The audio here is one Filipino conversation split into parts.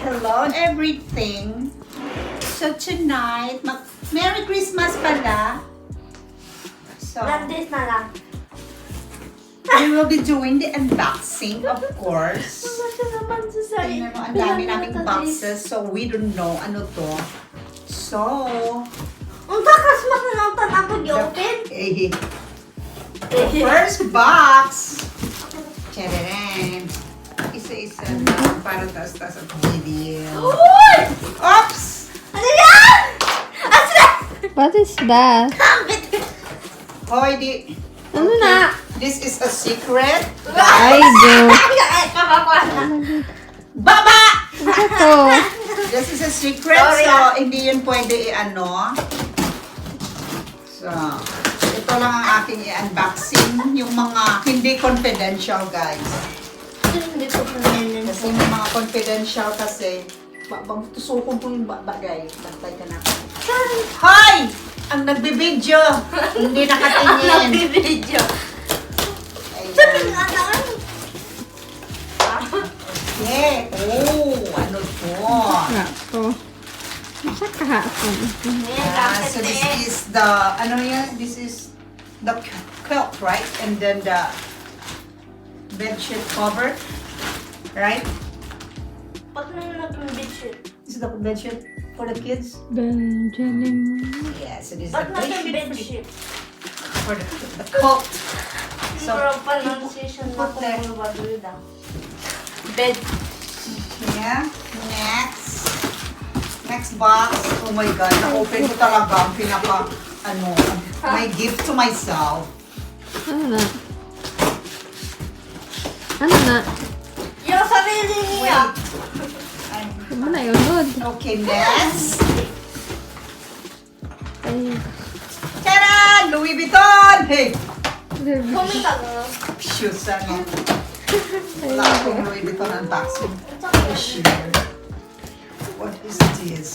hello everything. So tonight, Merry Christmas pala. So, Nandis na lang. we will be doing the unboxing, of course. Masya naman sa Tingnan mo, ang dami naming boxes, so we don't know ano to. So, Ang takas mas na lang ako i-open. eh, first box. Tadadam. Isa-isa lang para taas-taas ang video. Uy! Oops! Ano yan? Asla! What is that? Kapit! Hoy, di. Ano na? This is a secret. I do. Ay, kapakuha na. Baba! Ano to? This is a secret, Sorry, so hindi yun pwede i-ano. So, ito lang ang aking i-unboxing. Yung mga hindi confidential, guys. Hindi ko panayin. Kasi may mga confidential kasi. Tusukon po yung bagay. Bantay ka na. Hoy! Ang nagbibideo. Hindi Ang nakatingin. nagbibidyo. Ayan. Ano? Okay. Oh, ano to? Ako. Sa kahapon. So this is the, ano yan? This is the quilt, right? And then the bedsheet cover, right? Ba't nang nag-bedsheet? This is the bedsheet for the kids. Benjamin. Yeah, so this is Ba't the nag-bedsheet? for the quilt. So, Pero pronunciation na put there. kung mabadulo daw. Bed. Yeah. Next box. Oh my God, na-open ko talaga ang pinaka, ano, my gift to myself. Ano na? Ano na? Yung sarili niya. Wait. Ano na yun, Lord? Okay, next. Ay. Tara! Louis Vuitton! Hey! Kumita na. Shoes, ano? Wala akong Louis Vuitton unboxing this year. What is this?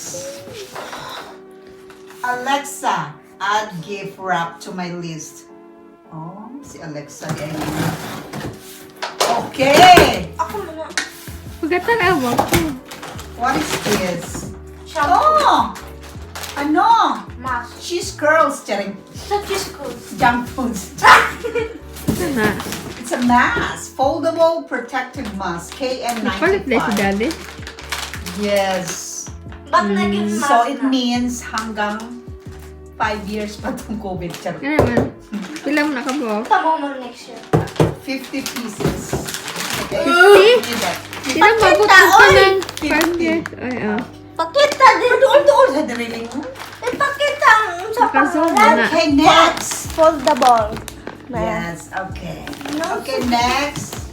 Alexa, add gift wrap to my list. Oh, si Alexa din. Okay! Ako muna. Pagkatan ako. What is this? Shampoo. Oh! Ano? Mask. Cheese curls, charing. Sa Chisco's. Junk foods. Ano na? It's a mask. Foldable protective mask. Napalit na si KN95. Daddy. Yes. Ba't naging mask So it na? means hanggang 5 years pa itong COVID. Charot. Ano naman? Pila mo nakabok? Tama mo next year. 50 pieces. Okay. 50? Give that. Sila mabot ka oy! ng 5 50. years. Ay, oh. Pakita din. Doon sa drilling mo. Ipakita ang sa Nakazoom pangalan. na. Okay, next. Foldable. Yes, okay. No. Okay, next.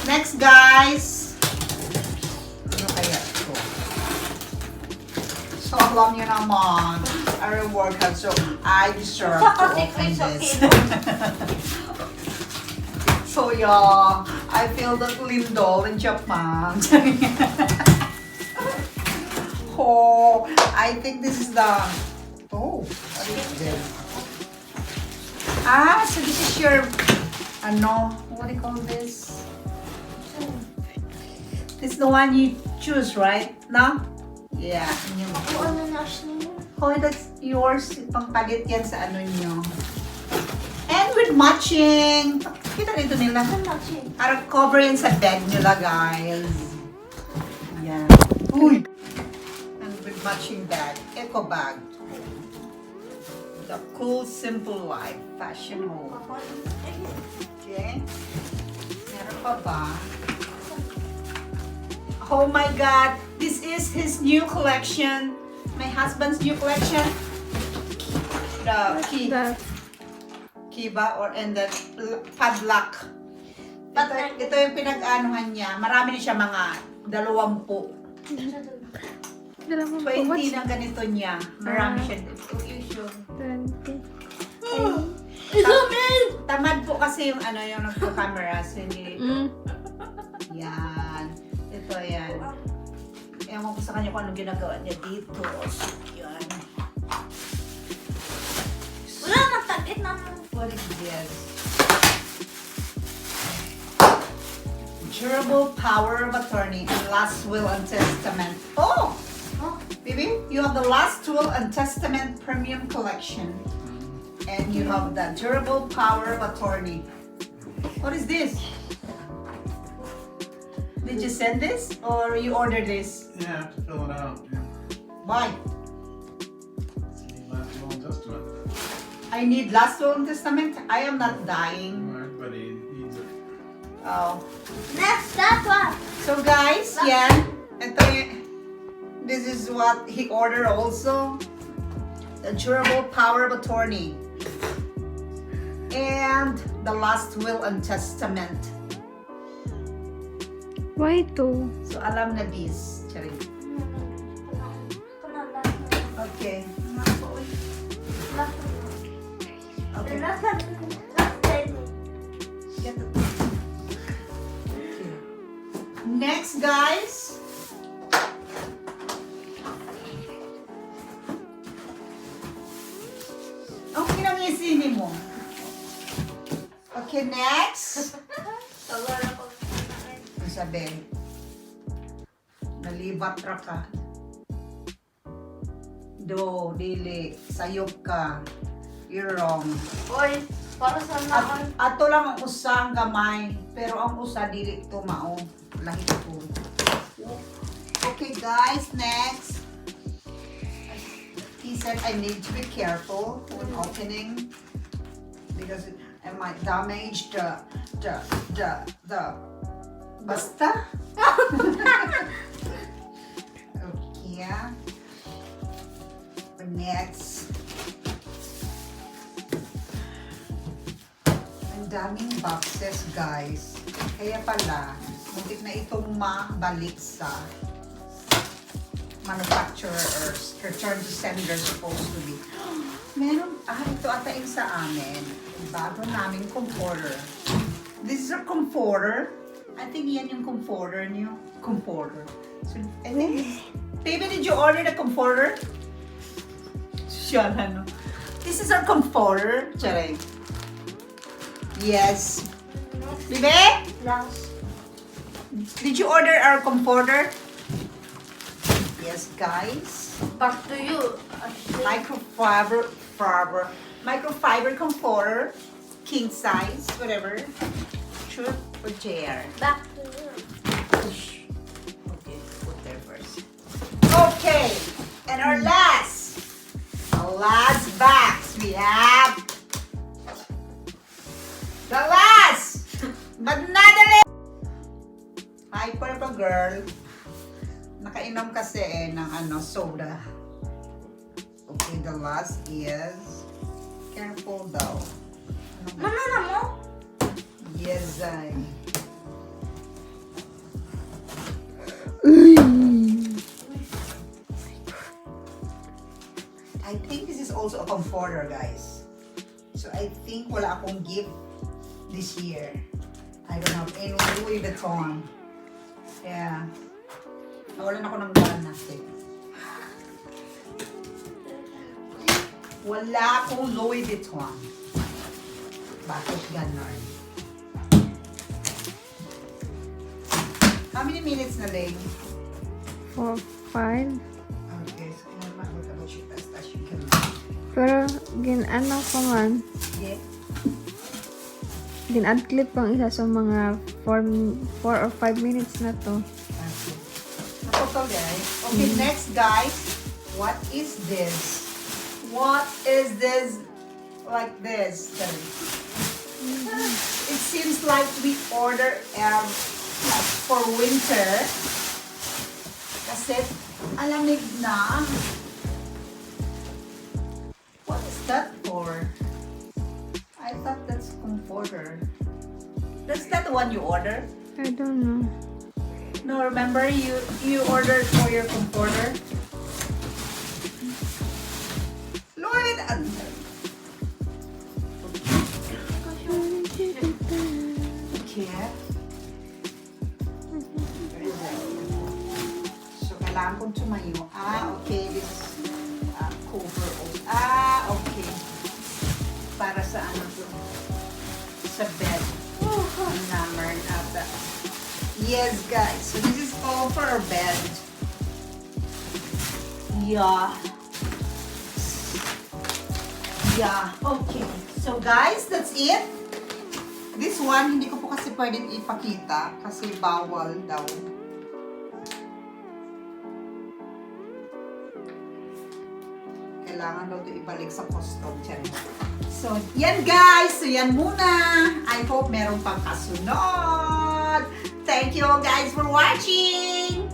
Next, guys. Ano kaya ito? So, alam niyo naman, I work hard, so I deserve to open this. So, yeah, I feel that Lindol in Japan. Oh, I think this is the... Oh, what is this? Ah, so this is your... Ano? What do you call this? This is the one you choose, right? No? Yeah. Kung ano na siya. Oh, that's yours. Pangpalit yan sa ano nyo. And with matching. Kita nito nila. Ano na siya? Para cover yan sa bed nila, guys. Yan. Uy! And with matching bag. Eco bag. The cool, simple life. Fashion home. Okay. Meron pa ba? Oh my God! This is his new collection. My husband's new collection. The key. That. Kiba or and then padlock. Ito yung pinag-anuhan niya. Marami na siya mga 20. Dala mo po. 20 na ganito niya. Marami siya. Usual. 20. Zoom in! Tamad po kasi yung ano yung nagpo-camera. So hindi. Mm. Yan. Ito yan. Ewan ko sa kanya kung anong ginagawa niya dito. So, yan. Wala nagtagit na. What is this? durable power of attorney and last will and testament. Oh, Oh, baby, you have the last will and testament premium collection, and you have the durable power of attorney. What is this? Did you send this or you ordered this? Yeah, I have to fill it out. Yeah. Why? You need last will and testament. I need last will and testament. I am not dying. Everybody needs it. Oh. next, that one. So guys, yeah, this is what he ordered also. The durable power of attorney. And the last will and testament. Why two? So alam na this. Charing. Okay. Okay. Get the- Okay. Next, guys. Okay lang isinin mo. Okay, next. Ang sabi, nalibat ra ka. Do, dili, sayop ka. You're wrong. Oy, para sa naman. Ato lang ang usa ang gamay, pero ang usa dili to mao. Lahi ko. Okay guys, next. He said I need to be careful when opening because I might damage the basta. Okay. Next. Ang daming boxes, guys. Kaya pala, muntik na itong mabalik sa manufacturer or return to sender supposed to be. Meron, ito ata yung sa amin. Bago namin comforter. This is a comforter. I think yan yung comforter niyo. Comforter. So, I think it's, baby, did you order the comforter? Siya no. This is our comforter. Charay. Yes. Bibe? Last. Did you order our comforter? Yes, guys. Back to you. Microfiber comforter, king size, whatever. Truth or chair. Back to you. Okay, put there first. Okay, and our last box we have the last, but not the least. Hi, Purple Girl. Nakainom kasi ng soda. Okay, the last is careful daw. Mama na mo? Yes, I think this is also a comforter, guys. So I think wala akong gift this year. I don't have any Louis Vuitton. Yeah. Nawalan ako ng gana natin. Wala akong Louis Vuitton. Bakit ganon? How many minutes na, Lane? 4, 5. Okay, so naman mag-about you as you can. Pero, gin-ano ko man. Yeah. Gin-add clip pang isa sa mga 4 or 5 minutes na to. Okay. Nakoto, guys. Okay, next, guys. What is this? What is this? Like this. It seems like we order for winter. Kasi alamig na. What is that for? I thought that's comforter. That's that the one you ordered? I don't know. No, remember you ordered for your comforter? Lloyd! Okay. So, kailangan kong tumayo. Okay. This cover. Okay. Para sa ano to? Sa bed. Ang number of the Yes, guys. So this is all for our bed. Yeah. Yeah, okay. So guys, that's it. This one, hindi ko po kasi pwedeng ipakita kasi bawal daw. Kailangan daw ito ibalik sa custom channel. So, yan guys. So, yan muna. I hope meron pang kasunod. Thank you guys for watching.